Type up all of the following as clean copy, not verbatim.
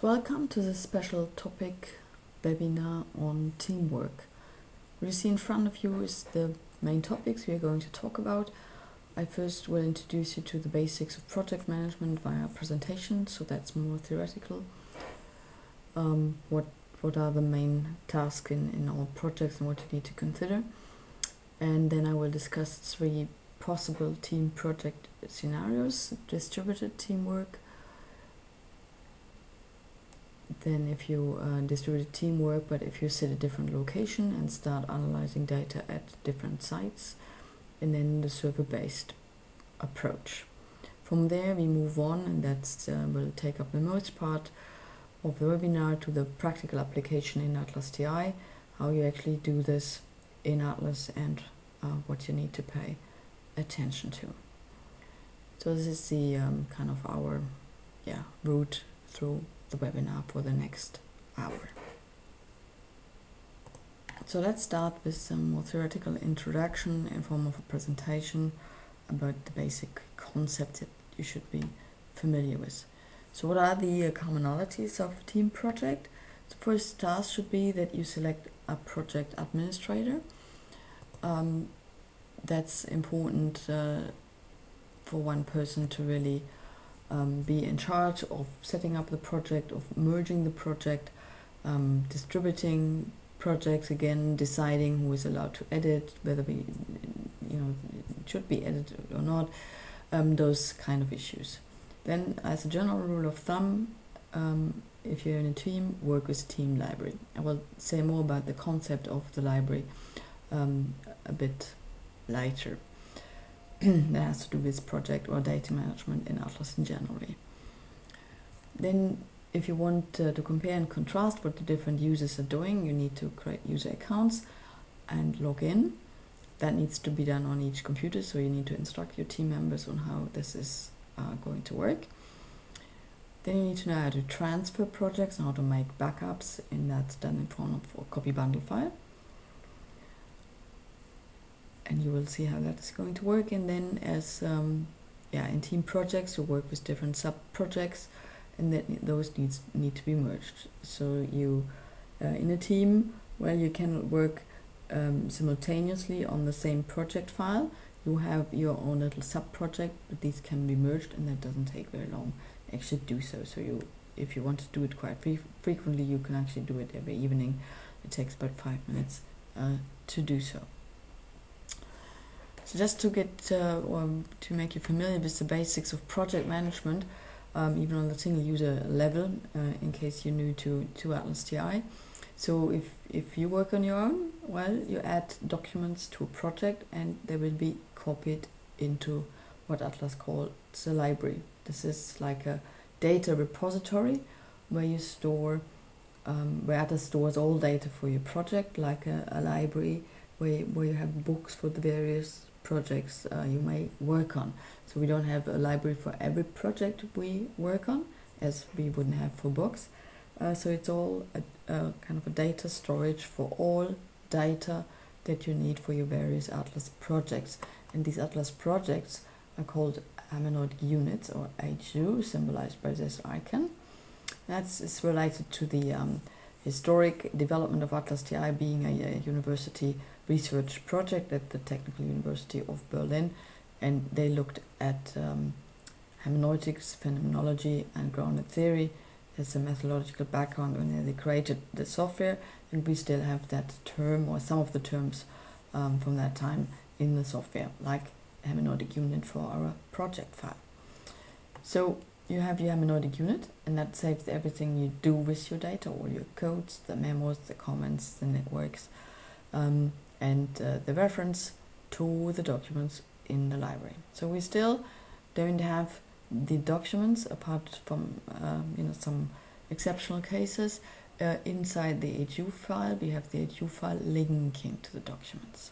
So welcome to this special topic webinar on teamwork. What you see in front of you is the main topics we are going to talk about. I first will introduce you to the basics of project management via presentation, so that's more theoretical. What are the main tasks in all projects and what you need to consider. And then I will discuss 3 possible team project scenarios: distributed teamwork. Then if you distributed teamwork, but if you sit at a different location and start analyzing data at different sites, and then the server-based approach. From there we move on, and that's will take up the most part of the webinar, to the practical application in ATLAS.ti, how you actually do this in Atlas and what you need to pay attention to. So this is the kind of our route through the webinar for the next hour. So let's start with some more theoretical introduction in form of a presentation about the basic concepts that you should be familiar with. So what are the commonalities of a team project? The first task should be that you select a project administrator. That's important for one person to really be in charge of setting up the project, of merging the project, distributing projects, again deciding who is allowed to edit, whether it should be edited or not, those kind of issues. Then, as a general rule of thumb, if you're in a team, work with team library. I will say more about the concept of the library a bit later. That has to do with project or data management in Atlas in general. Then, if you want to compare and contrast what the different users are doing, you need to create user accounts and log in. That needs to be done on each computer, so you need to instruct your team members on how this is going to work. Then you need to know how to transfer projects and how to make backups, and that's done in form of a copy bundle file. And you will see how that is going to work. And then, as in team projects, you work with different sub-projects, and that those need to be merged. So you, in a team, you can work simultaneously on the same project file. You have your own little sub-project, but these can be merged, and that doesn't take very long to actually do so. So if you want to do it quite frequently, you can actually do it every evening. It takes about 5 minutes to do so. So just to get or to make you familiar with the basics of project management, even on the single user level, in case you're new to ATLAS.ti. So if you work on your own, you add documents to a project, and they will be copied into what Atlas calls the library. This is like a data repository where you store, where Atlas stores all data for your project, like a library where you have books for the various projects you may work on. So we don't have a library for every project we work on, as we wouldn't have for books. So it's all a kind of a data storage for all data that you need for your various Atlas projects. And these Atlas projects are called hermeneutic units, or HU, symbolized by this icon. It's related to the historic development of ATLAS.ti being a university research project at the Technical University of Berlin, and they looked at hermeneutics, phenomenology, and grounded theory as a methodological background when they created the software, and we still have that term, or some of the terms from that time, in the software, like hermeneutic unit for our project file. So you have your hermeneutic unit, and that saves everything you do with your data, all your codes, the memos, the comments, the networks, and the reference to the documents in the library. So we still don't have the documents, apart from some exceptional cases. Inside the HU file, we have the HU file linking to the documents.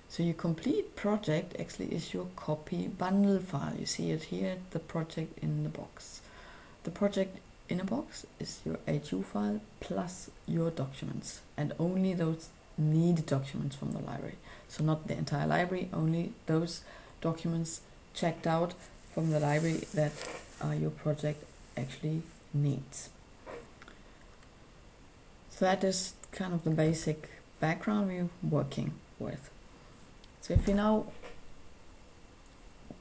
So your complete project actually is your copy bundle file. You see it here, the project in the box. The project in a box is your HU file plus your documents, and only those needed documents from the library. So not the entire library, only those documents checked out from the library that your project actually needs. So that is kind of the basic background we're working with. So if we now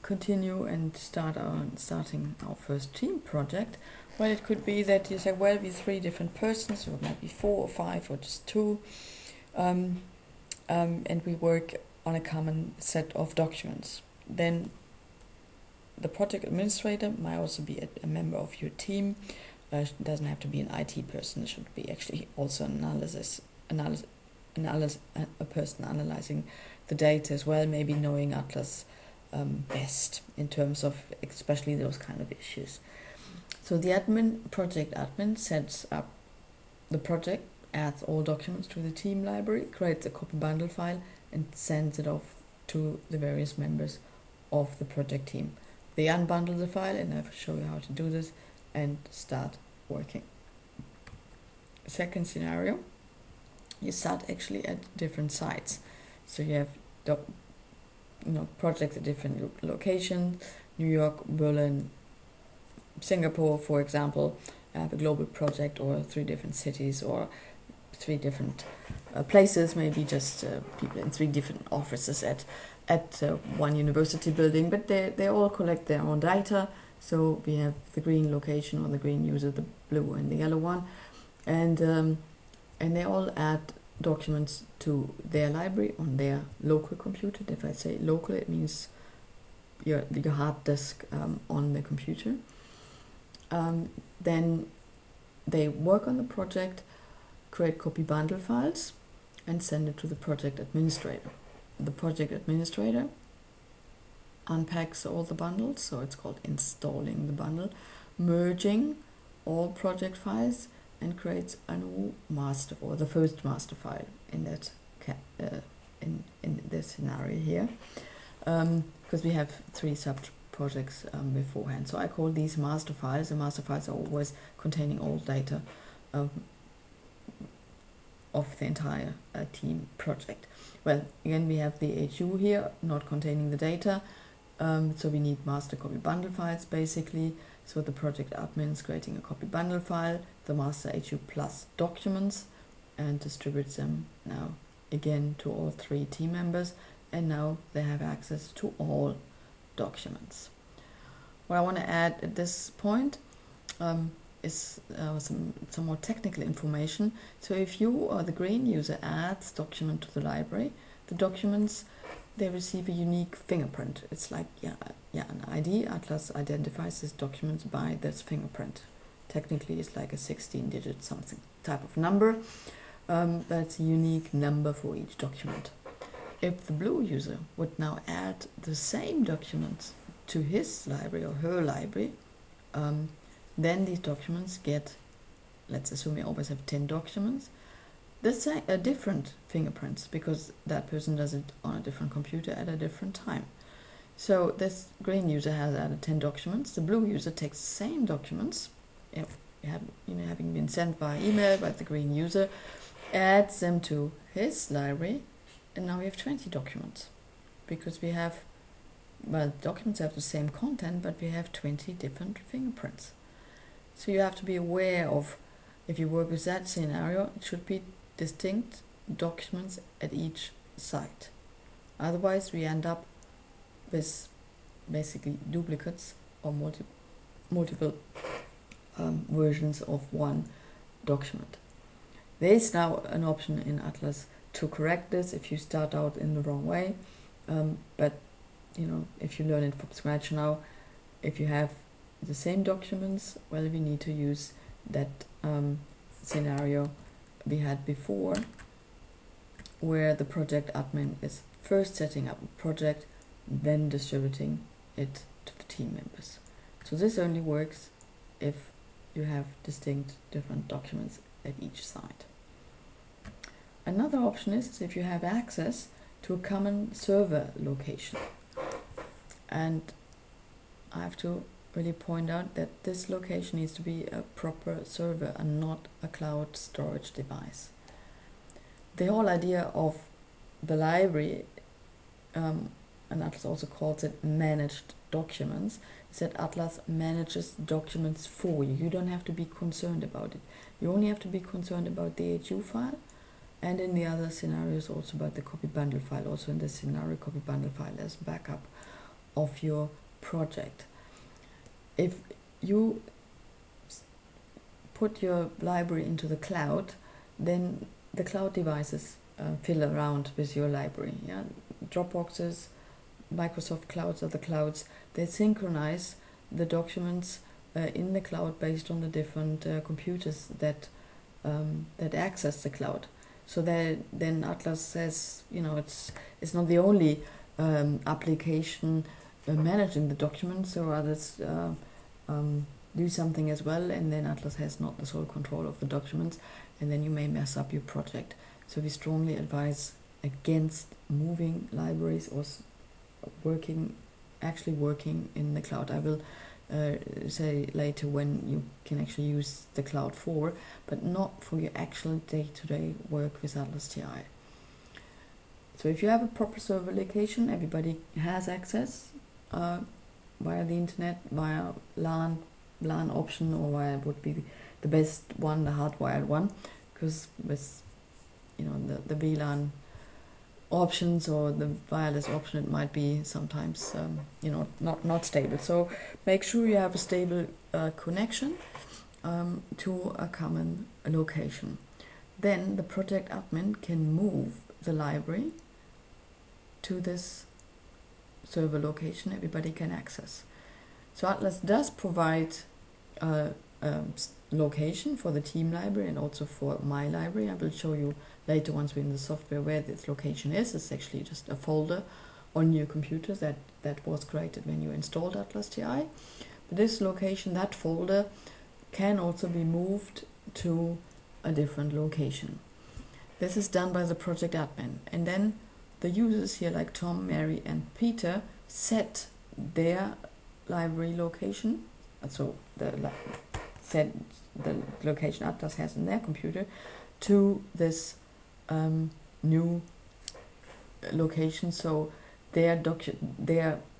continue and starting our first team project, well, it could be that you say, well, we're 3 different persons, or maybe 4 or 5 or just 2, and we work on a common set of documents. Then the project administrator might also be a member of your team. It doesn't have to be an IT person. It should be actually also a person analyzing the data as well, maybe knowing Atlas best in terms of especially those kind of issues. So the project admin sets up the project, adds all documents to the team library, creates a copy bundle file, and sends it off to the various members of the project team. They unbundle the file, and I'll show you how to do this, and start working. Second scenario, you start actually at different sites. So you have projects at different locations, New York, Berlin, Singapore, for example. I have a global project, or 3 different cities, or 3 different places, maybe just people in 3 different offices at one university building, but they all collect their own data. So we have the green location or the green user, the blue and the yellow one, and they all add documents to their library on their local computer. If I say local, it means your hard disk on the computer. Then they work on the project, create copy bundle files, and send it to the project administrator. The project administrator unpacks all the bundles, so it's called installing the bundle, merging all project files, and creates a new master, or the first master file in that in this scenario here, because we have 3 sub-projects beforehand. So I call these master files. The master files are always containing all data of the entire team project. Well, again, we have the HU here, not containing the data, so we need master copy bundle files, basically. So the project admin is creating a copy bundle file, the master HU plus documents, and distributes them now again to all 3 team members, and now they have access to all documents. What I want to add at this point is some more technical information. So if you or the green user adds document to the library, the documents, they receive a unique fingerprint. It's like an ID. Atlas identifies this document by this fingerprint. Technically, it's like a 16-digit something type of number. That's a unique number for each document. If the blue user would now add the same document to his library or her library, then these documents get, let's assume we always have 10 documents, different fingerprints, because that person does it on a different computer at a different time. So this green user has added 10 documents. The blue user takes the same documents, having been sent by email by the green user, adds them to his library, and now we have 20 documents, because we have, well, documents have the same content, but we have 20 different fingerprints. So you have to be aware of, if you work with that scenario, it should be distinct documents at each site. Otherwise, we end up with basically duplicates or multiple versions of one document. There is now an option in Atlas to correct this if you start out in the wrong way, but if you learn it from scratch now, if you have the same documents, well, we need to use that scenario we had before, where the project admin is first setting up a project, then distributing it to the team members. So this only works if you have distinct different documents at each site. Another option is if you have access to a common server location. And I have to really point out that this location needs to be a proper server and not a cloud storage device. The whole idea of the library and Atlas also calls it managed documents, is that Atlas manages documents for you. You don't have to be concerned about it. You only have to be concerned about the HU file, and in the other scenarios also about the copy bundle file. Also in this scenario, copy bundle file as backup of your project. If you put your library into the cloud, then the cloud devices fill around with your library. Yeah? Dropboxes, Microsoft Clouds, or the clouds, they synchronize the documents in the cloud based on the different computers that access the cloud. So then Atlas says, you know, it's not the only application managing the documents, so others do something as well, and then Atlas has not the sole control of the documents, and then you may mess up your project. So we strongly advise against moving libraries or actually working in the cloud. I will say later when you can actually use the cloud for, but not for your actual day-to-day work with ATLAS.ti. So if you have a proper server location, everybody has access via the internet, via LAN option, or via would be the best one, the hardwired one, because with, you know, the VLAN options or the wireless option, it might be sometimes you know, not stable. So make sure you have a stable connection to a common location. Then the project admin can move the library to this server location everybody can access. So Atlas does provide a location for the team library and also for my library. I will show you later, once we're in the software, where this location is. It's actually just a folder on your computer that was created when you installed ATLAS.ti. But this location, that folder, can also be moved to a different location. This is done by the project admin, and then the users here, like Tom, Mary and Peter, set their library location, so set the location Atlas has in their computer to this new location. So their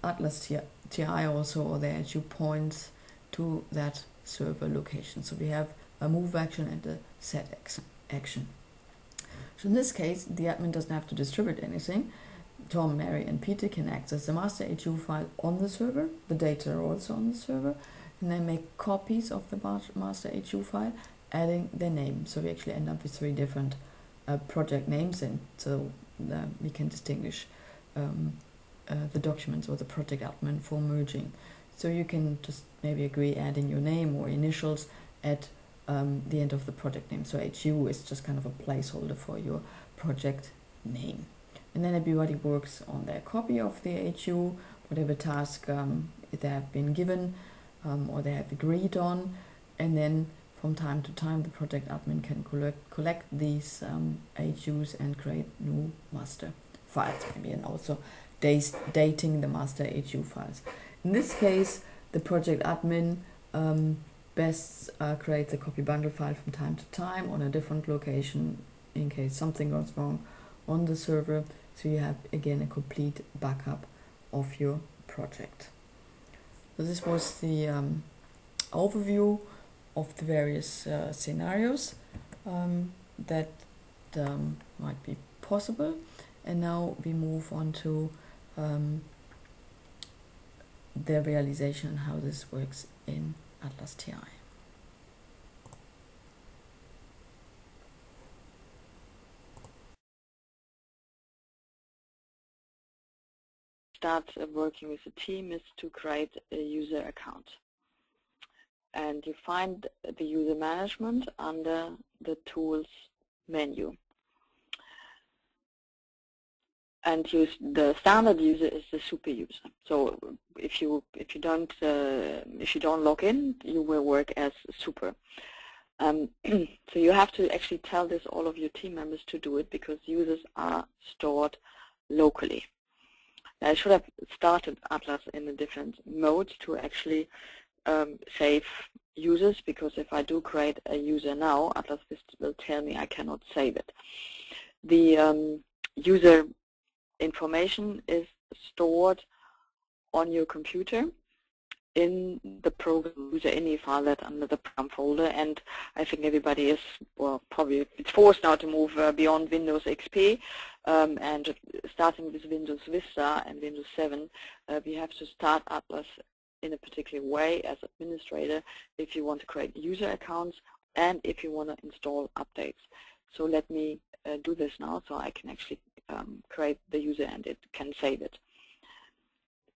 ATLAS.ti also, or their HU, points to that server location. So we have a move action and a set action. So in this case, the admin doesn't have to distribute anything. Tom, Mary and Peter can access the master HU file on the server. The data are also on the server, and they make copies of the master HU file, adding their name. So we actually end up with 3 different project names, and so we can distinguish the documents or the project admin for merging. So you can just maybe agree adding your name or initials at the end of the project name. So HU is just kind of a placeholder for your project name. And then everybody works on their copy of the HU, whatever task they have been given or they have agreed on. And then from time to time, the project admin can collect these HUs and create new master files, maybe, and also dating the master HU files. In this case, the project admin best creates a copy bundle file from time to time on a different location in case something goes wrong on the server. So you have, again, a complete backup of your project. So this was the overview of the various scenarios that might be possible. And now we move on to the realization and how this works in ATLAS.ti. Start working with a team is to create a user account. And you find the user management under the tools menu. And the standard user is the super user. So if you don't log in, you will work as super. So you have to actually tell this all of your team members to do it, because users are stored locally. I should have started Atlas in a different mode to actually save users, because if I do create a user now, Atlas will tell me I cannot save it. The user information is stored on your computer in the program user ini file that under the program folder. And I think everybody is, well, probably it's forced now to move beyond Windows XP, and starting with Windows Vista and Windows 7, we have to start Atlas in a particular way as administrator if you want to create user accounts and if you want to install updates. So let me do this now so I can actually create the user and it can save it.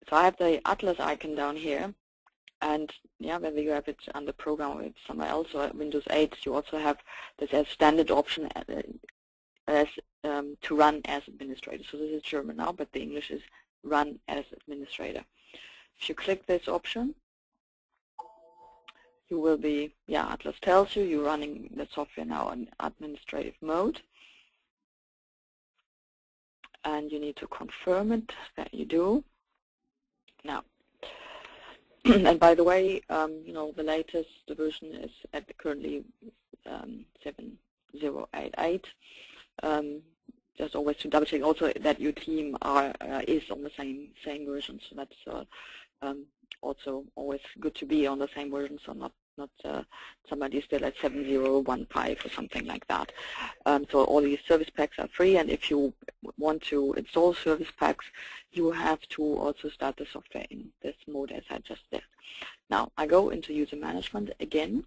So I have the Atlas icon down here, and yeah, whether you have it under program or it's somewhere else, or Windows 8, you also have this as standard option as to run as administrator. So this is German now, but the English is run as administrator. If you click this option, you will be, yeah, Atlas tells you you're running the software now in administrative mode. And you need to confirm it that you do. Now, and by the way, you know, the latest version is currently 7088. Just always to double check also that your team is on the same version. So that's also always good to be on the same version, so not somebody still at 7015 or something like that. So all these service packs are free, and if you want to install service packs, you have to also start the software in this mode as I just did. Now I go into user management again.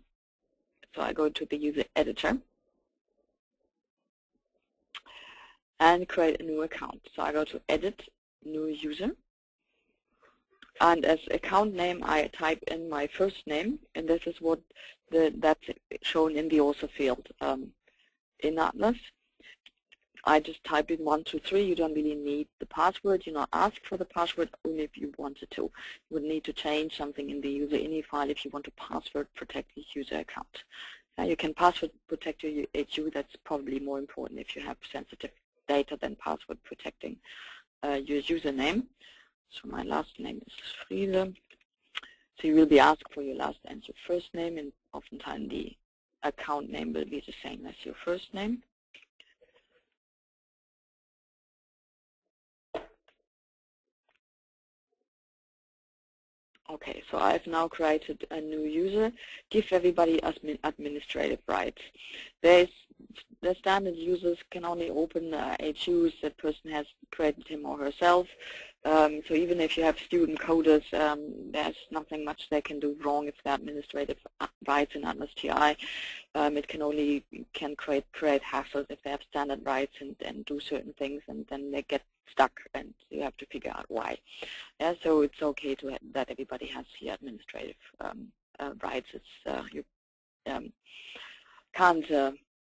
So I go to the user editor and create a new account. So I go to edit, new user. And as account name, I type in my first name, and this is what that's shown in the author field in Atlas. I just type in 1, 2, 3. You don't really need the password. You not ask for the password only if you wanted to. You would need to change something in the user ini file if you want to password protect the user account. You can password protect your HU. That's probably more important if you have sensitive data than password protecting your username. So my last name is Friese. So you will be asked for your last and your first name, and oftentimes the account name will be the same as your first name. Okay, so I've now created a new user. Give everybody administrative rights. The standard users can only open HUs that person has created him or herself. So even if you have student coders, there's nothing much they can do wrong if they're administrative rights in ATLAS.ti. It can only create hassles if they have standard rights and do certain things, and then they get stuck, and you have to figure out why. Yeah, so it's okay that everybody has the administrative rights. It's you can't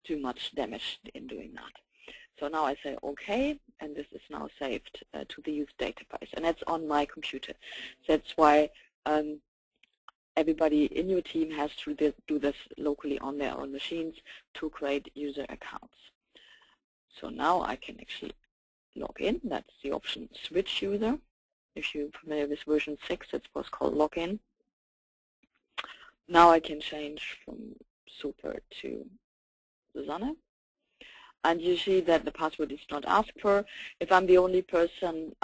do much damage in doing that. So now I say OK, and this is now saved to the user database, and it's on my computer. That's why everybody in your team has to do this locally on their own machines to create user accounts. So now I can actually log in. That's the option switch user. If you're familiar with version 6, it was called login. Now I can change from Super to Susanne. And you see that the password is not asked for. If I'm the only person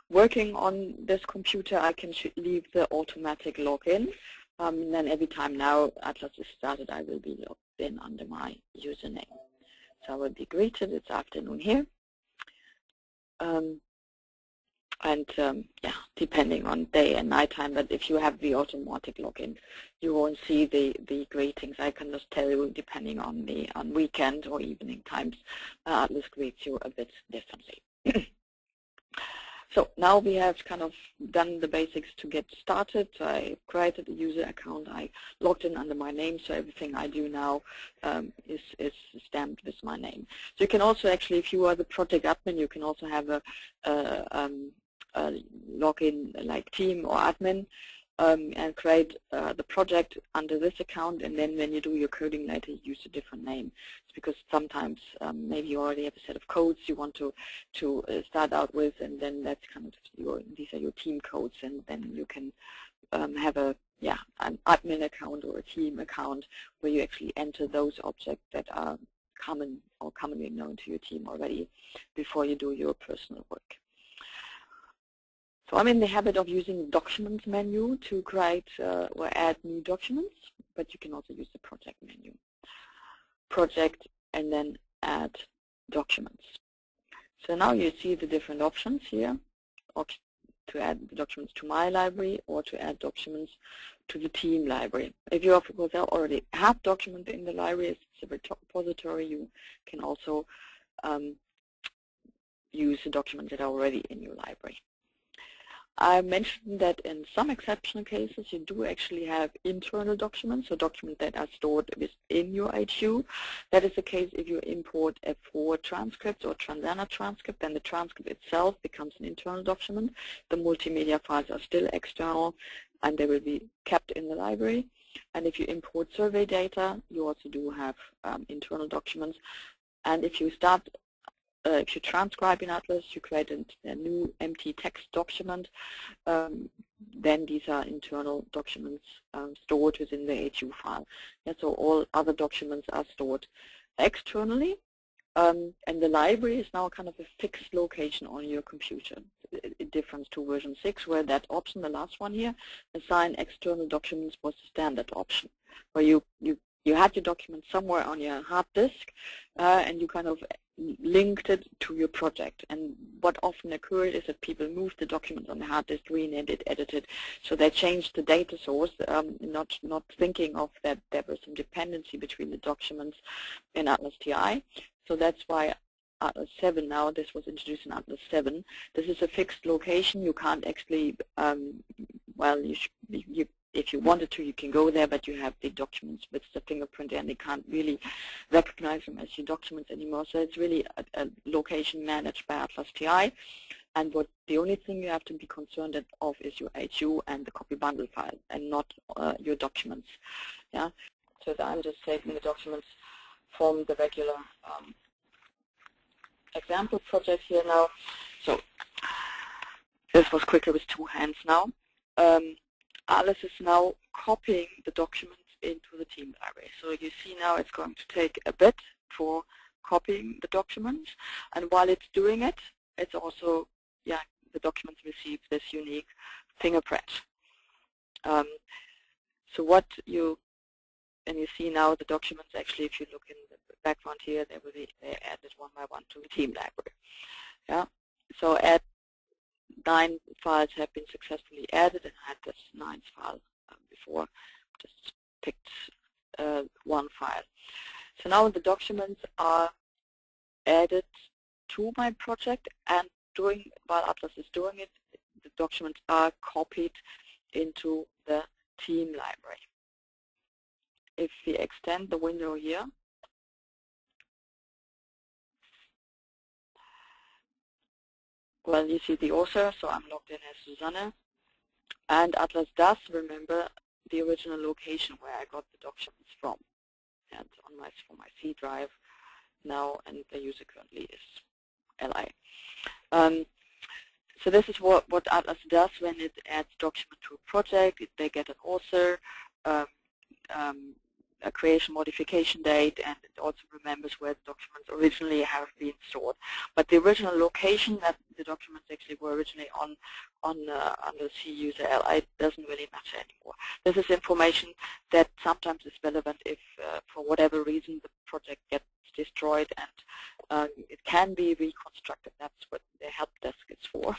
working on this computer, I can leave the automatic login. And then every time now Atlas is started, I will be logged in under my username. So I will be greeted. It's afternoon here. Yeah, depending on day and night time, but if you have the automatic login, you won't see the greetings. I can just tell you, depending on weekend or evening times, Atlas greets you a bit differently. So now we have kind of done the basics to get started. I created a user account. I logged in under my name, so everything I do now is stamped with my name. So you can also actually, if you are the project admin, you can also have a login like team or admin and create the project under this account, and then when you do your coding later, use a different name. It's because sometimes maybe you already have a set of codes you want to start out with, and then that's kind of these are your team codes, and then you can have an admin account or a team account where you actually enter those objects that are common or commonly known to your team already before you do your personal work. So I'm in the habit of using the Documents menu to create or add new documents, but you can also use the Project menu. Project and then Add Documents. So now you see the different options here, to add the documents to my library or to add documents to the team library. If you, of course, already have documents in the library, it's a repository, you can also use the documents that are already in your library. I mentioned that in some exceptional cases you do actually have internal documents, so documents that are stored within your HU. That is the case if you import F4 transcripts or Transana transcript, then the transcript itself becomes an internal document. The multimedia files are still external and they will be kept in the library. And if you import survey data, you also do have internal documents. And if you transcribe in Atlas, you create a new empty text document, then these are internal documents stored within the HU file. Yeah, so all other documents are stored externally, and the library is now kind of a fixed location on your computer. It differs to version 6, where that option, the last one here, assign external documents, was the standard option, where you had your document somewhere on your hard disk, and you kind of linked it to your project. And what often occurred is that people moved the documents on the hard disk, renamed, edited, so they changed the data source, not thinking of that there was some dependency between the documents in ATLAS.ti. So that's why Atlas 7 now, this was introduced in Atlas 7. This is a fixed location. You can't actually, well, if you wanted to, you can go there, but you have the documents with the fingerprint and they can't really recognize them as your documents anymore. So it's really a location managed by ATLAS.ti. And the only thing you have to be concerned of is your HU and the copy bundle file, and not your documents. Yeah. So I'm just taking the documents from the regular example project here now. So this was quicker with 2 hands now. Atlas is now copying the documents into the team library. So you see now it's going to take a bit for copying the documents, and while it's doing it, it's also, yeah, the documents receive this unique fingerprint. So what you see now, the documents actually, if you look in the background here, they're added one by one to the team library. Yeah. So 9 files have been successfully added, and I had this 9th file before, just picked 1 file. So now the documents are added to my project, and while Atlas is doing it, the documents are copied into the team library. If we extend the window here, well, you see the author, so I'm logged in as Susanne. And Atlas does remember the original location where I got the documents from. And from my C drive now, and the user currently is LI. So this is what Atlas does when it adds document to a project. They get an author, a creation modification date, and it also remembers where the documents originally have been stored. But the original location that the documents actually were originally on the C user LI doesn't really matter anymore. This is information that sometimes is relevant if, for whatever reason, the project gets destroyed, and it can be reconstructed. That's what the help desk is for.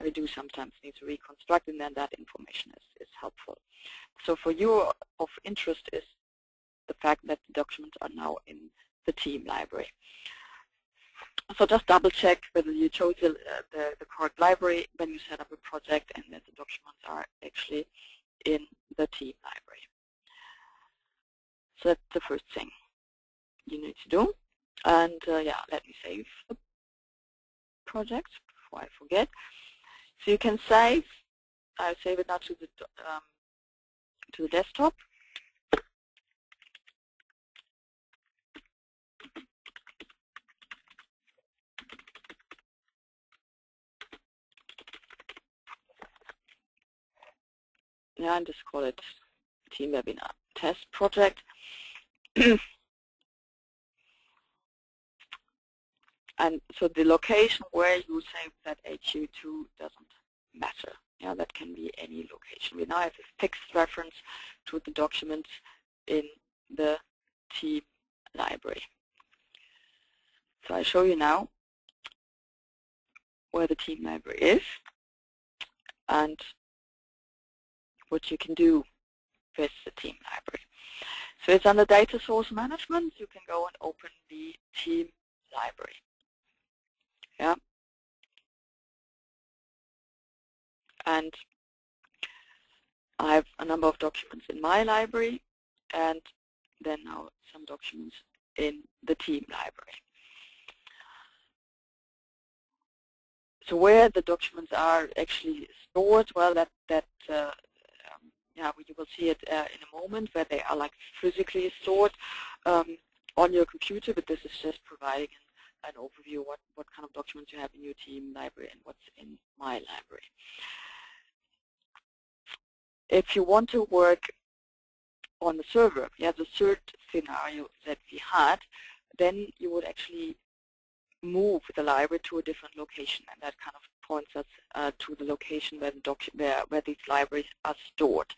We do sometimes need to reconstruct, and then that information is helpful. So for you, of interest is the fact that the documents are now in the team library. So just double check whether you chose the correct library when you set up a project, and that the documents are actually in the team library. So that's the first thing you need to do. And yeah, let me save the project before I forget. So you can save. I'll save it now to the desktop. Yeah, and just call it Team Webinar Test Project. And so the location where you save that HU2 doesn't matter. Yeah, that can be any location. We now have a fixed reference to the documents in the team library. So I show you now where the team library is and what you can do with the team library. So it's under data source management. You can go and open the team library. Yeah. And I have a number of documents in my library and then now some documents in the team library. So where the documents are actually stored, well, yeah, you will see it in a moment, where they are like physically stored on your computer, but this is just providing an overview what kind of documents you have in your team library and what's in my library. If you want to work on the server, yeah, the third scenario that we had, then you would actually move the library to a different location, and that kind of points us to the location where these libraries are stored.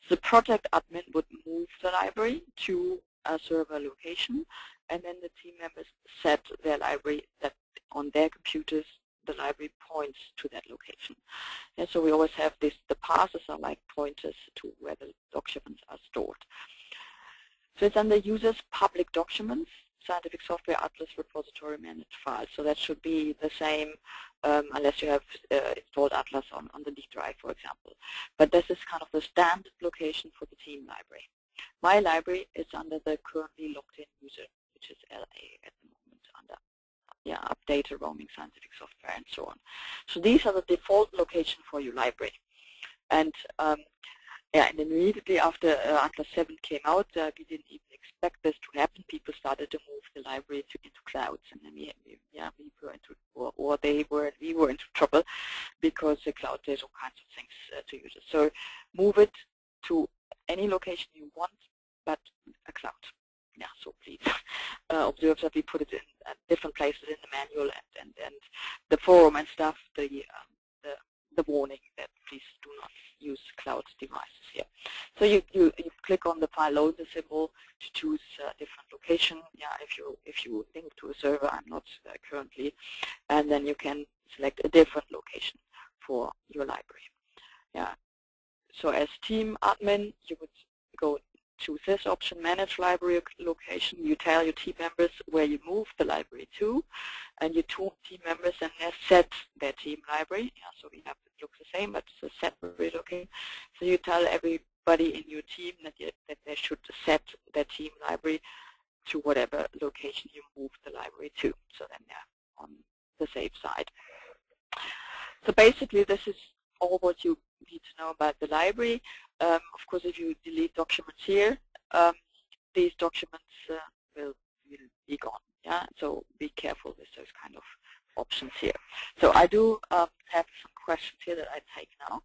The project admin would move the library to a server location, and then the team members set their library that on their computers the library points to that location. And so we always have this, the passes are like pointers to where the documents are stored. So it's under users public documents, scientific software Atlas repository managed files. So that should be the same unless you have installed Atlas on the D drive, for example. But this is kind of the standard location for the team library. My library is under the currently logged in user, which is LA at the moment, under update, roaming, scientific software, and so on. So these are the default location for your library. And yeah, and immediately after Atlas 7 came out, we didn't even expect this to happen. People started to move the library into clouds, and then we were into, we were into trouble because the cloud does all kinds of things to users. So move it to any location you want, but a cloud. Yeah, so please observe that we put it in different places in the manual and the forum and stuff. The warning that please do not use cloud devices here. So you click on the file loader symbol to choose a different location. Yeah, if you link to a server, I'm not currently, and then you can select a different location for your library. Yeah. So as team admin, you would go to this option, manage library location. You tell your team members where you move the library to, and your two team members then set their team library. Yeah, so we have it looks the same, but it's a separate location. So you tell everybody in your team that they should set their team library to whatever location you move the library to. So then they're on the safe side. So basically, this is all what you need to know about the library. Of course, if you delete documents here, these documents will be gone. Yeah, so be careful with those kind of options here. So I do have some questions here that I take now.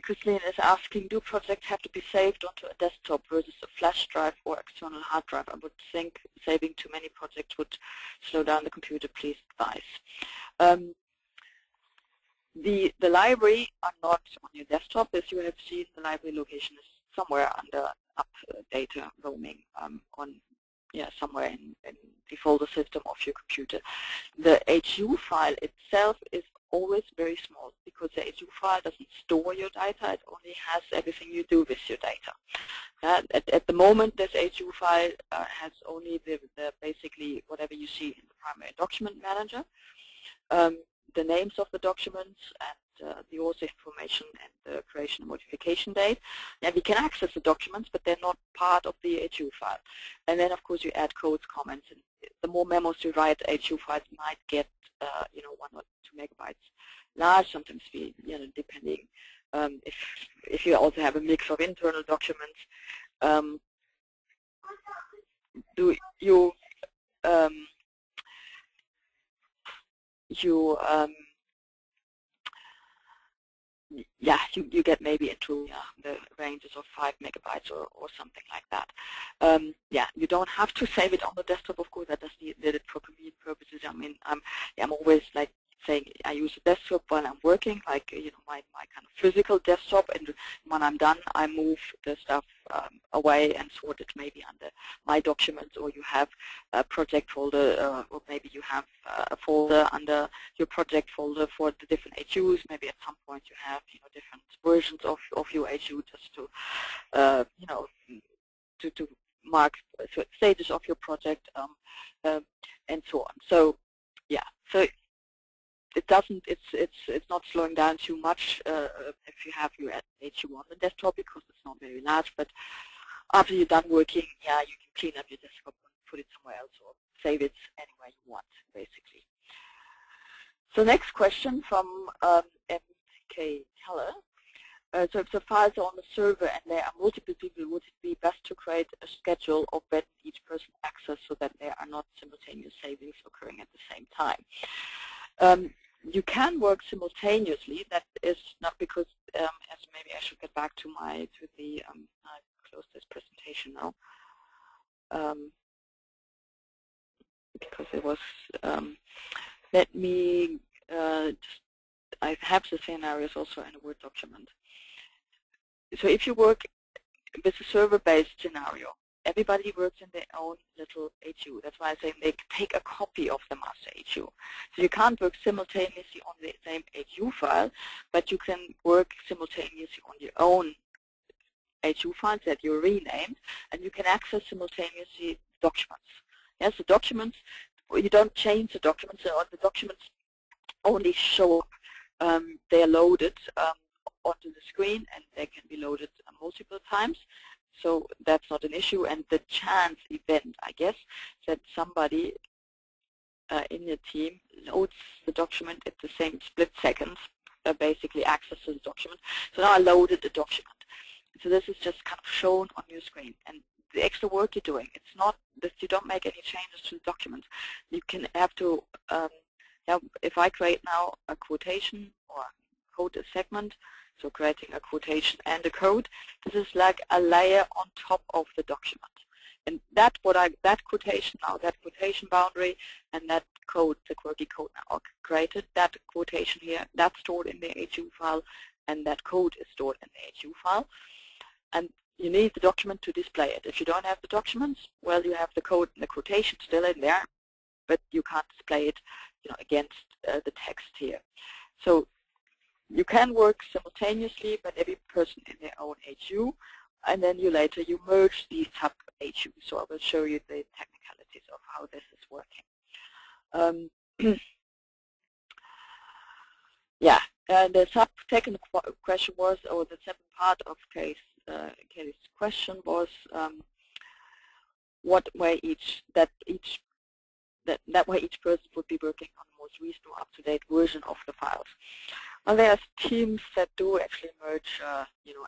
Christine is asking, do projects have to be saved onto a desktop versus a flash drive or external hard drive? I would think saving too many projects would slow down the computer. Please advise. The library are not on your desktop. As you have seen, the library location is somewhere under up data roaming somewhere in the folder system of your computer. The HU file itself is always very small because the HU file doesn't store your data. It only has everything you do with your data. At the moment, this HU file has only the basically whatever you see in the primary document manager. The names of the documents and the author information and the creation and modification date. Yeah, we can access the documents, but they're not part of the HU file. And then, of course, you add codes, comments, and the more memos you write, HU files might get 1 or 2 megabytes large. Sometimes depending if you also have a mix of internal documents. You get maybe into the ranges of 5 megabytes or something like that. You don't have to save it on the desktop, of course. That does need it for convenient purposes. I mean, I'm always like saying I use a desktop while I'm working, like my kind of physical desktop, and when I'm done, I move the stuff away and sort it maybe under my documents, or you have a project folder, or maybe you have a folder under your project folder for the different HUs. Maybe at some point you have different versions of your HU, just to to mark stages of your project, and so on. So yeah, so it doesn't, it's not slowing down too much if you have your HU on the desktop, because it's not very large. But after you're done working, yeah, you can clean up your desktop and put it somewhere else, or save it anywhere you want, basically. So next question from MK Keller. So if the files are on the server and there are multiple people, would it be best to create a schedule of when each person access, so that there are not simultaneous savings occurring at the same time? You can work simultaneously. That is not because, as maybe I should get back to I close this presentation now, because it was, let me, I have the scenarios also in a Word document. So if you work with a server-based scenario, everybody works in their own little HU. That's why I say they take a copy of the master HU. So you can't work simultaneously on the same HU file, but you can work simultaneously on your own HU files that you renamed, and you can access simultaneously documents. Yes, the documents, you don't change the documents, or the documents only show up. They are loaded onto the screen, and they can be loaded multiple times. So that's not an issue. And the chance event, I guess, that somebody in your team loads the document at the same split seconds, basically accesses the document. So now I loaded the document. So this is just kind of shown on your screen. And the extra work you're doing, it's not that you don't make any changes to the document. You can have to, if I create now a quotation or code a segment, so creating a quotation and a code, this is like a layer on top of the document. And that quotation now, that quotation boundary, and that code, the QUARC code now created, that quotation here, that's stored in the HU file, and that code is stored in the HU file. And you need the document to display it. If you don't have the documents, well, you have the code and the quotation still in there, but you can't display it against the text here. So you can work simultaneously, but every person in their own HU, and then later you merge these sub-HUs. So I will show you the technicalities of how this is working. Yeah, and the second question was, or the second part of Kelly's question was, what way that way each person would be working on the most recent or up-to-date version of the files. Well, there's teams that do actually merge,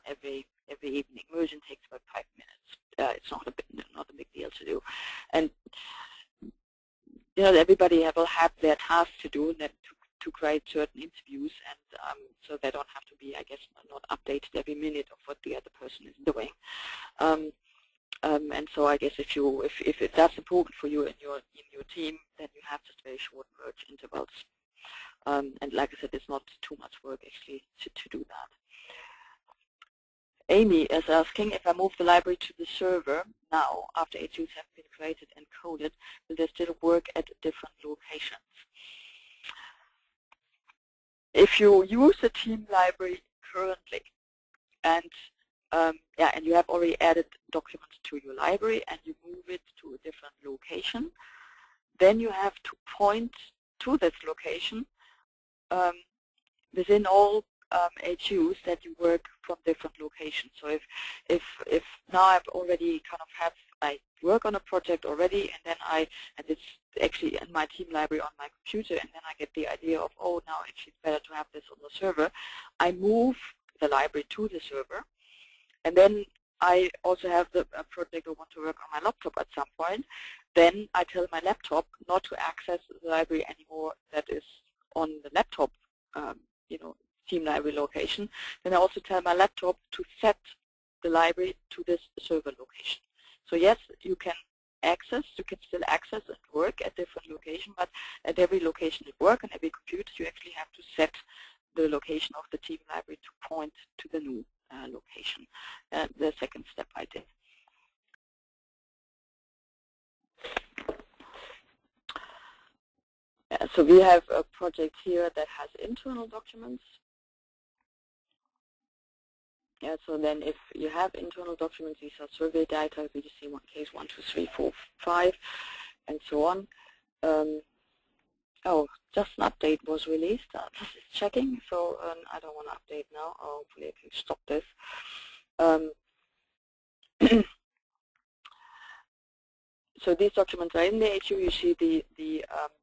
every evening. Merging takes about 5 minutes. It's not a big deal to do, and everybody will have their tasks to do, and to create certain interviews, and so they don't have to be, I guess, not updated every minute of what the other person is doing. And so I guess if that's important for you in your team, then you have just very short merge intervals. And like I said, it's not too much work actually to do that. Amy is asking, if I move the library to the server now, after HUs have been created and coded, will they still work at different locations? If you use the team library currently, and and you have already added documents to your library, and you move it to a different location, then you have to point to this location within all HUs that you work from different locations. So if now I've already I work on a project already, and then and it's actually in my team library on my computer, and then I get the idea of, oh, now actually it's better to have this on the server, I move the library to the server, and then I also have a project I want to work on my laptop at some point. Then I tell my laptop not to access the library anymore that is on the laptop, team library location. Then I also tell my laptop to set the library to this server location. So yes, you can access. You can still access and work at different locations, but at every location at work, on every computer, you actually have to set the location of the team library to point to the new location. The second step I did. So we have a project here that has internal documents. So then if you have internal documents, these are survey data, VDC case 1, 2, 3, 4, 5, and so on. Oh, just an update was released. This is checking, so I don't want to update now. Hopefully I can stop this. So these documents are in the HU. You see the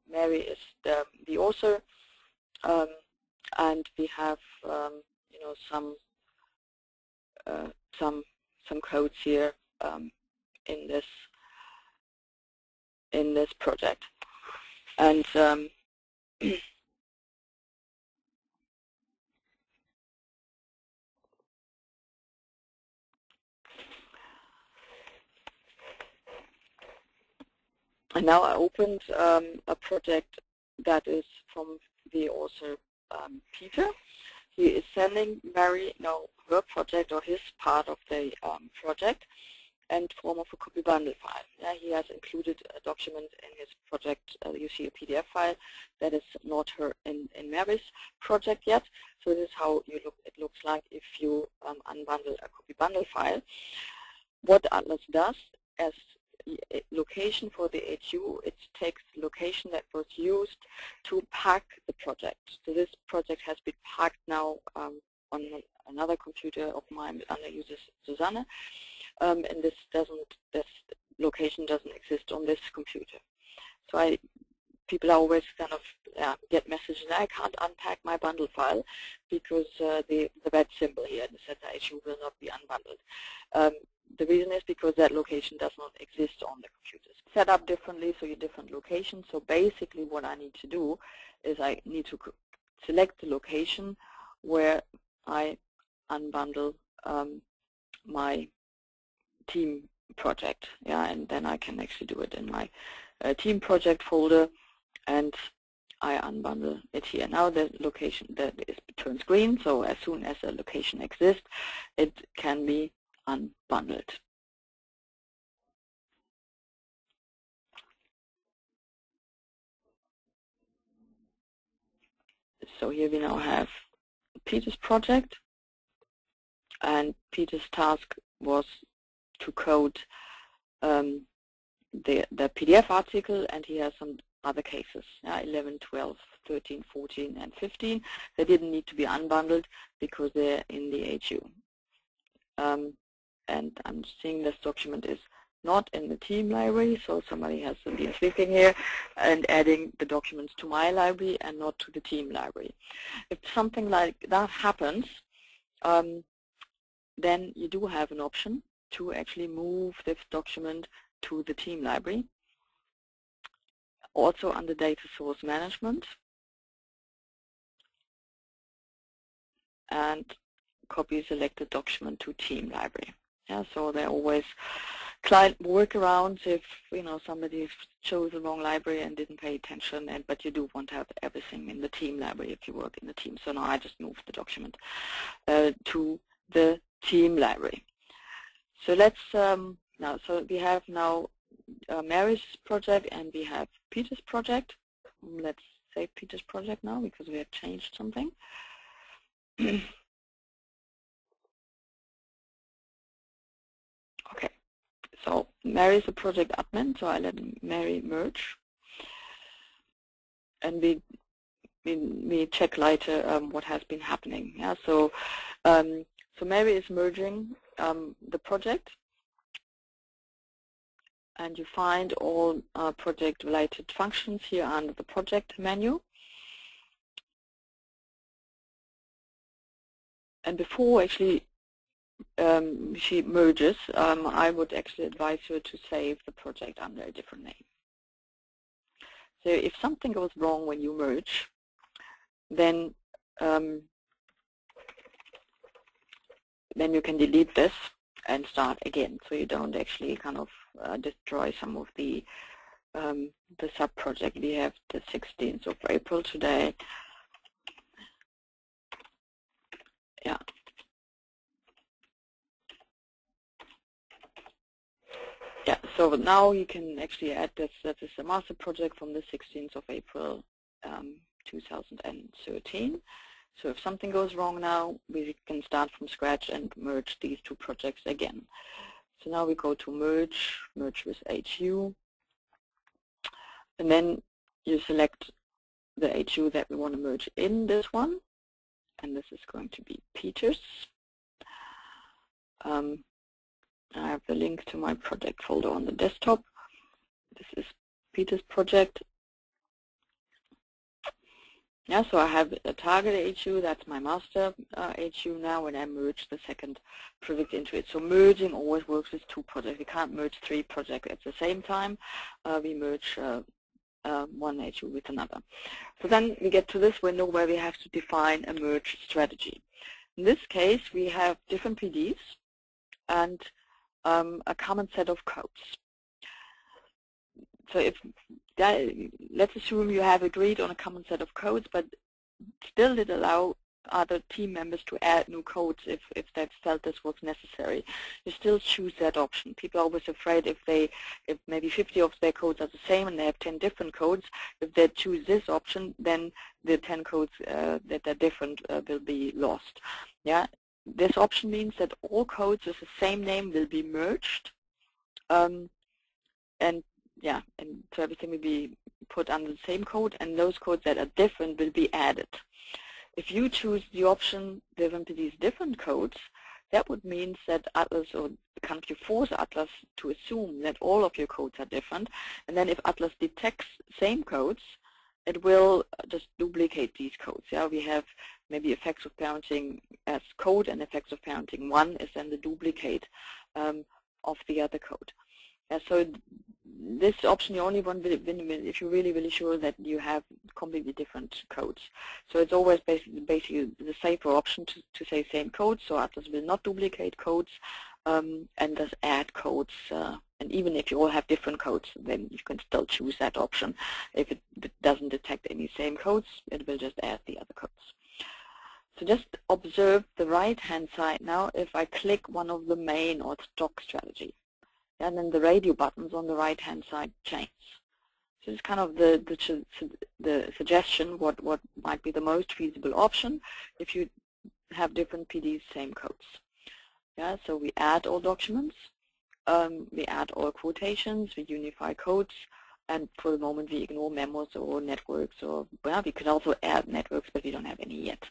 Mary is the author, and we have you know, some codes here in this project, and and now I opened a project that is from the author Peter. He is sending Mary now her project or his part of the project in form of a copy bundle file. Yeah, he has included a document in his project. You see a PDF file that is not her in Mary's project yet. So this is how it looks like if you unbundle a copy bundle file. What ATLAS does as location for the HU, it takes location that was used to pack the project. So this project has been packed now on another computer of mine under user Susanne, and this location doesn't exist on this computer. So people are always kind of get messages, I can't unpack my bundle file because the red symbol here says the HU will not be unbundled. The reason is because that location does not exist on the computers. Set up differently, so your different locations. So basically what I need to do is I need to select the location where I unbundle my team project. Yeah, and then I can actually do it in my team project folder, and I unbundle it here. Now the location that turns green, so as soon as a location exists, it can be unbundled. So here we now have Peter's project, and Peter's task was to code the PDF article, and he has some other cases, 11, 12, 13, 14, and 15. They didn't need to be unbundled because they're in the HU. And I'm seeing this document is not in the team library, so somebody has been sleeping here and adding the documents to my library and not to the team library. If something like that happens, then you do have an option to actually move this document to the team library. Also under data source management, and copy selected document to team library. Yeah, so there are always client workarounds if somebody chose the wrong library and didn't pay attention, but you do want to have everything in the team library if you work in the team. So now I just moved the document to the team library. So let's now. So we have now Mary's project and we have Peter's project. Let's save Peter's project now because we have changed something. Okay, so Mary is a project admin, so I let Mary merge, and we check later what has been happening. Yeah, so so Mary is merging the project, and you find all project-related functions here under the project menu. And before actually she merges, I would actually advise her to save the project under a different name. So if something goes wrong when you merge, then you can delete this and start again, so you don't actually kind of destroy some of the sub-project. We have the 16th of April today. Yeah. Yeah, so now you can actually add this. That is a master project from the 16th of April 2013. So if something goes wrong now, we can start from scratch and merge these two projects again. So now we go to merge with HU, and then you select the HU that we want to merge in this one, and this is going to be Peter's. I have the link to my project folder on the desktop. This is Peter's project. Yeah, so I have a target HU, that's my master HU now, and I merge the second project into it. So merging always works with two projects. We can't merge three projects at the same time. We merge one HU with another. So then we get to this window where we have to define a merge strategy. In this case, we have different PDs and a common set of codes. So if let's assume you have agreed on a common set of codes, but still did allow other team members to add new codes if they felt this was necessary. You still choose that option. People are always afraid if maybe 50 of their codes are the same and they have 10 different codes, if they choose this option, then the 10 codes that are different will be lost. Yeah, this option means that all codes with the same name will be merged, and so everything will be put under the same code, and those codes that are different will be added. If you choose the option given to these different codes, that would mean that Atlas, or kind of you force Atlas to assume that all of your codes are different, and then if Atlas detects same codes, it will just duplicate these codes. Yeah, we have maybe effects of parenting as code, and effects of parenting 1 is then the duplicate of the other code. So this option you only want if you're really sure that you have completely different codes. So it's always basically the safer option to say same code, so Atlas will not duplicate codes and just add codes. And even if you all have different codes, then you can still choose that option. If it doesn't detect any same codes, it will just add the other codes. So just observe the right-hand side now. If I click one of the main or stock strategy, and then the radio buttons on the right-hand side change. So it's kind of the suggestion what might be the most feasible option if you have different PDs, same codes. Yeah, so we add all documents, we add all quotations, we unify codes, and for the moment we ignore memos or networks, or well, we could also add networks, but we don't have any yet.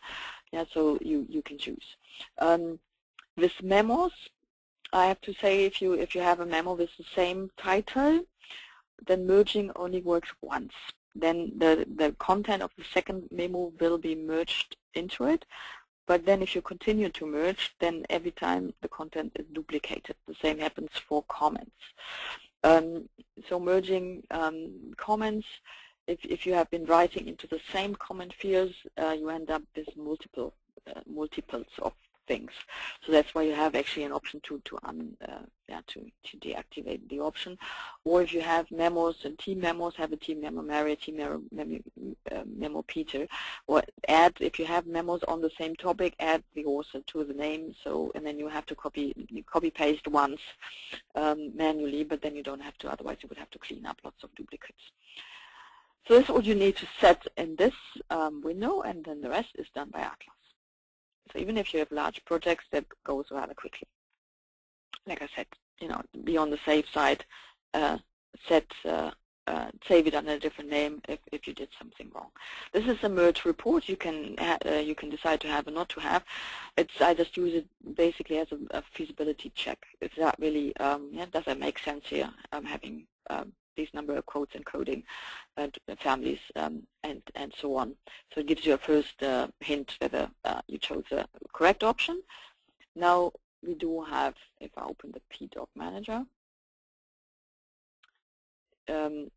Yeah, so you can choose. With memos, I have to say, if you have a memo with the same title, then merging only works once. Then the content of the second memo will be merged into it. But then if you continue to merge, then every time the content is duplicated. The same happens for comments. So merging comments, if you have been writing into the same comment fields, you end up with multiples of things. So that's why you have actually an option to deactivate the option. Or if you have memos and team memos, have a team memo Mary, team memo Peter, or add, if you have memos on the same topic, add the author to the name. So, and then you have to copy paste once manually, but then you don't have to, otherwise you would have to clean up lots of duplicates. So that's what you need to set in this window, and then the rest is done by Atlas. So even if you have large projects, that goes rather quickly. Like I said, be on the safe side, save it under a different name if you did something wrong. This is a merge report. You can decide to have or not to have. I just use it basically as a feasibility check. Is that really does that make sense here? Having these number of codes encoding families and so on. So it gives you a first hint whether you chose the correct option. Now we do have, if I open the PDoc manager,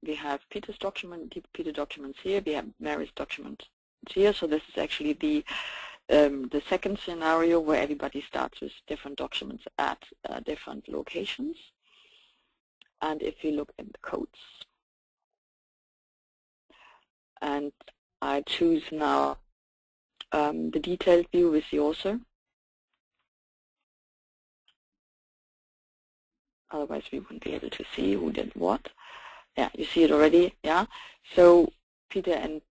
we have Peter's document, Peter documents here. We have Mary's document here. So this is actually the the second scenario where everybody starts with different documents at different locations. And if you look at the codes, and I choose now the detailed view with the author. Otherwise we wouldn't be able to see who did what. Yeah, you see it already. Yeah. So Peter and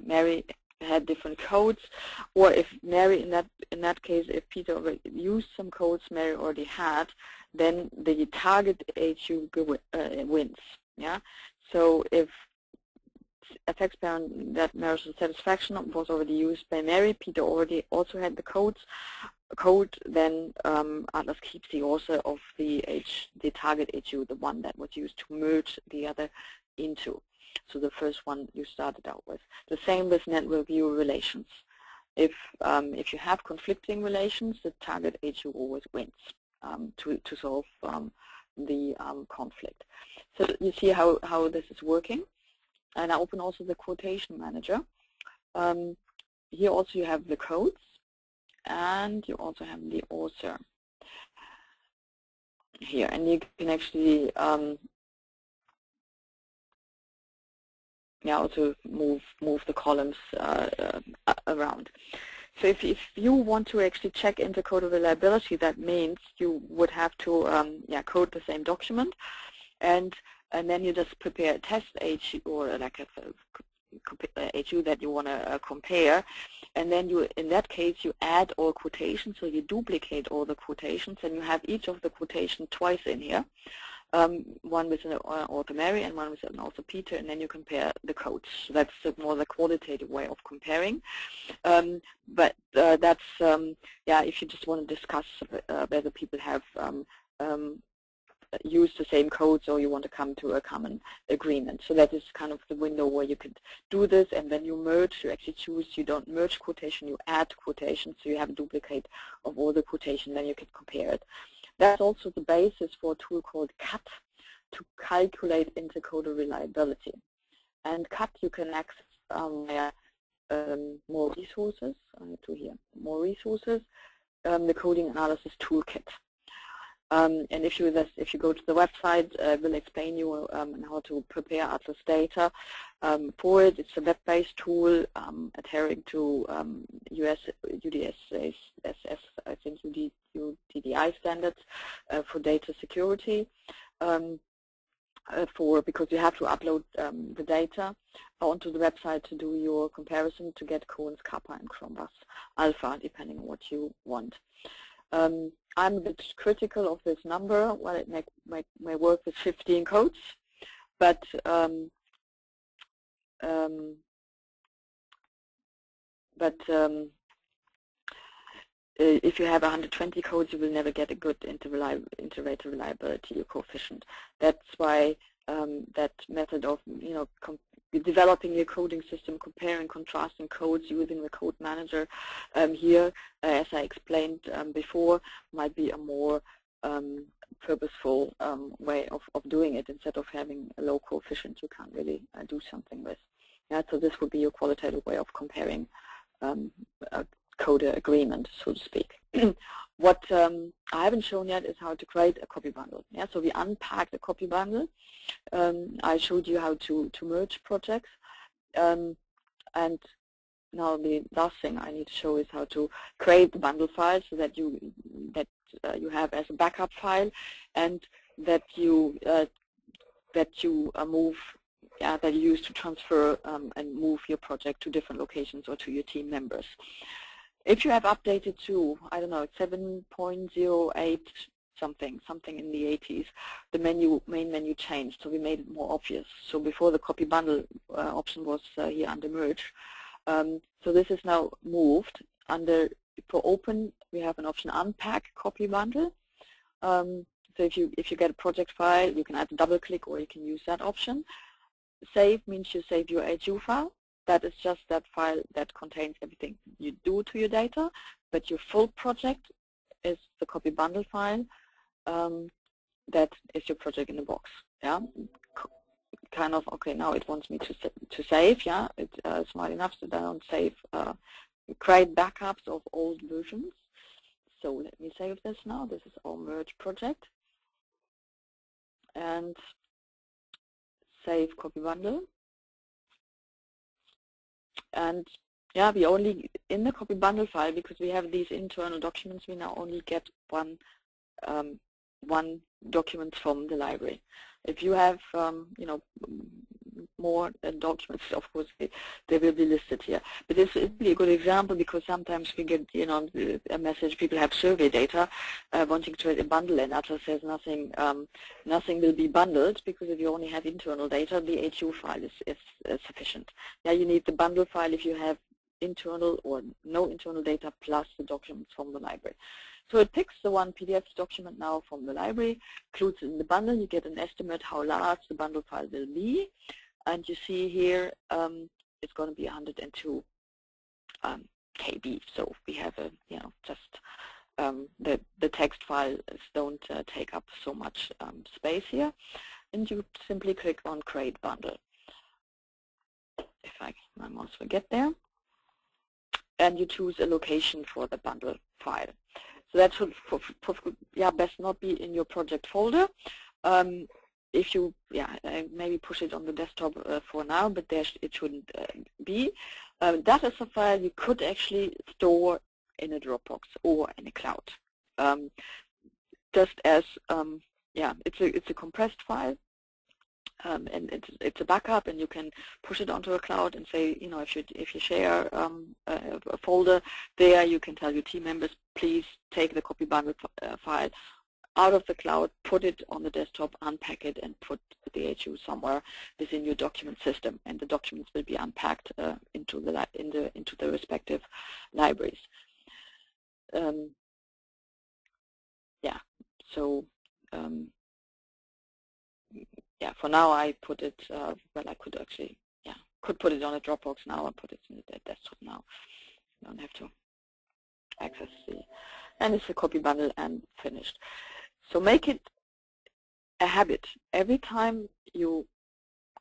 Mary had different codes, or if Mary, in that case, if Peter already used some codes Mary already had, then the target HU wins. Yeah. So if a text parent that marital satisfaction was already used by Mary, Peter already also had the code, then ATLAS keeps the author of the target HU, the one that was used to merge the other into. So the first one you started out with. The same with network view relations. If you have conflicting relations, the target HU always wins to solve the conflict. So you see how this is working. And I open also the quotation manager. Here also you have the codes, and you also have the author here, and you can actually also move the columns around. So if you want to actually check intercoder reliability, that means you would have to code the same document, and then you just prepare a test HU or like a HU that you want to compare, and then you, in that case, you add all quotations, so you duplicate all the quotations, and you have each of the quotations twice in here, one with an author Mary and one with an author Peter, and then you compare the codes. So that's more the qualitative way of comparing. But that's if you just want to discuss whether people have use the same codes or you want to come to a common agreement. So that is kind of the window where you could do this, and when you merge, you actually choose, you don't merge quotation, you add quotation, so you have a duplicate of all the quotation, then you can compare it. That's also the basis for a tool called CUT to calculate intercoder reliability. And CUT you can access via more resources, more resources, the coding analysis toolkit. And if you go to the website, we'll explain you how to prepare ATLAS data for it. It's a web-based tool adhering to US UDSS, I think UDDI standards for data security. Because you have to upload the data onto the website to do your comparison to get Cohen's Kappa and Cronbach's Alpha, depending on what you want. I'm a bit critical of this number. Well, it may work with 15 codes, but if you have 120 codes, you will never get a good inter-rater reliability coefficient. That's why that method of developing your coding system, comparing, contrasting codes using the code manager here, as I explained before, might be a more purposeful way of doing it, instead of having a low coefficient you can't really do something with. Yeah, so this would be a qualitative way of comparing a coder agreement, so to speak. What I haven't shown yet is how to create a copy bundle. Yeah, so we unpacked the copy bundle. I showed you how to merge projects, and now the last thing I need to show is how to create the bundle file, so that you have as a backup file, and that you move. Yeah, that you use to transfer and move your project to different locations or to your team members. If you have updated to, I don't know, 7.08 something in the 80s, the main menu changed, so we made it more obvious. So before, the copy bundle option was here under merge. So this is now moved under, for open, we have an option unpack copy bundle. So if you get a project file, you can either double click or you can use that option. Save means you save your HU file. That is just that file that contains everything you do to your data, but your full project is the copy bundle file. That is your project in the box. Yeah, kind of. Okay, now it wants me to save. Yeah, it's smart enough so that I don't save create backups of old versions. So let me save this now. This is our merge project. And save copy bundle. And yeah, we only, in the copy bundle file, because we have these internal documents, we now only get one document from the library. If you have, you know, more documents, of course, they will be listed here. But this is really a good example because sometimes we get, you know, a message, people have survey data wanting to create a bundle, and ATLAS says nothing, nothing will be bundled, because if you only have internal data, the ATU file is sufficient. Now you need the bundle file if you have internal or no internal data plus the documents from the library. So it picks the one PDF document now from the library, includes it in the bundle. You get an estimate how large the bundle file will be, and you see here it's going to be 102 KB. So we have a, you know, just the text files don't take up so much space here, and you simply click on Create Bundle. If my mouse will get there, and you choose a location for the bundle file. So that should, best not be in your project folder. If you, maybe push it on the desktop for now, but there it shouldn't be. That is a file you could actually store in a Dropbox or in a cloud. Just as, it's a compressed file. And it's a backup, and you can push it onto a cloud and say, you know, if you share a folder there, you can tell your team members, please take the copy bundle file out of the cloud, put it on the desktop, unpack it, and put the ATU somewhere within your document system, and the documents will be unpacked into the respective libraries. For now I put it, I could actually, could put it on a Dropbox now and put it in the desktop now. You don't have to access and it's a copy bundle and finished. So make it a habit. Every time you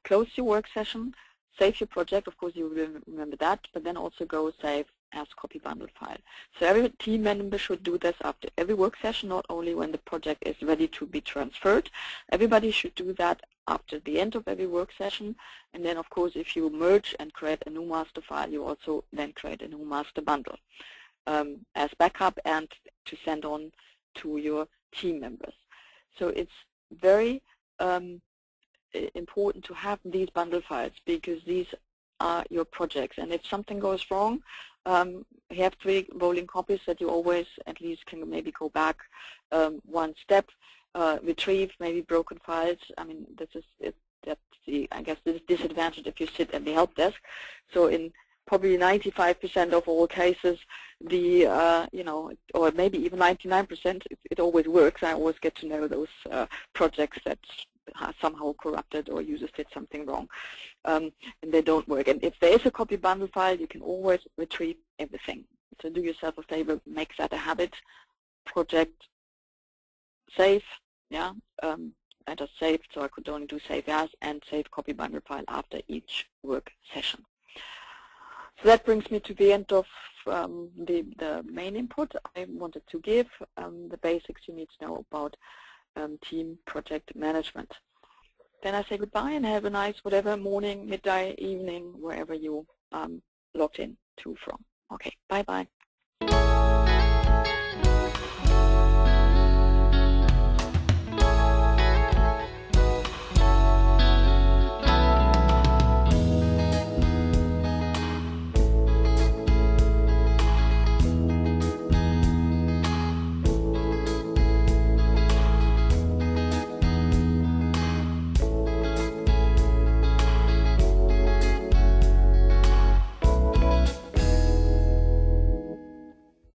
close your work session, save your project, of course you will remember that, but then also go save as copy bundle file. So every team member should do this after every work session, not only when the project is ready to be transferred. Everybody should do that after the end of every work session. And then, of course, if you merge and create a new master file, you also then create a new master bundle as backup and to send on to your team members. So it's very important to have these bundle files, because these are your projects, and if something goes wrong, you have 3 rolling copies that you always at least can maybe go back one step, retrieve maybe broken files. I mean, that's the, I guess, the disadvantage if you sit at the help desk. So in probably 95% of all cases, the you know, or maybe even 99%, it always works. I always get to know those projects that somehow corrupted or users did something wrong, and they don't work. And if there is a copy bundle file, you can always retrieve everything. So do yourself a favor, make that a habit. Project save, I just saved, so I could only do save as and save copy bundle file after each work session. So that brings me to the end of the main input I wanted to give, the basics you need to know about team project management. Then I say goodbye and have a nice whatever morning, midday, evening, wherever you logged in to from. Okay, bye-bye.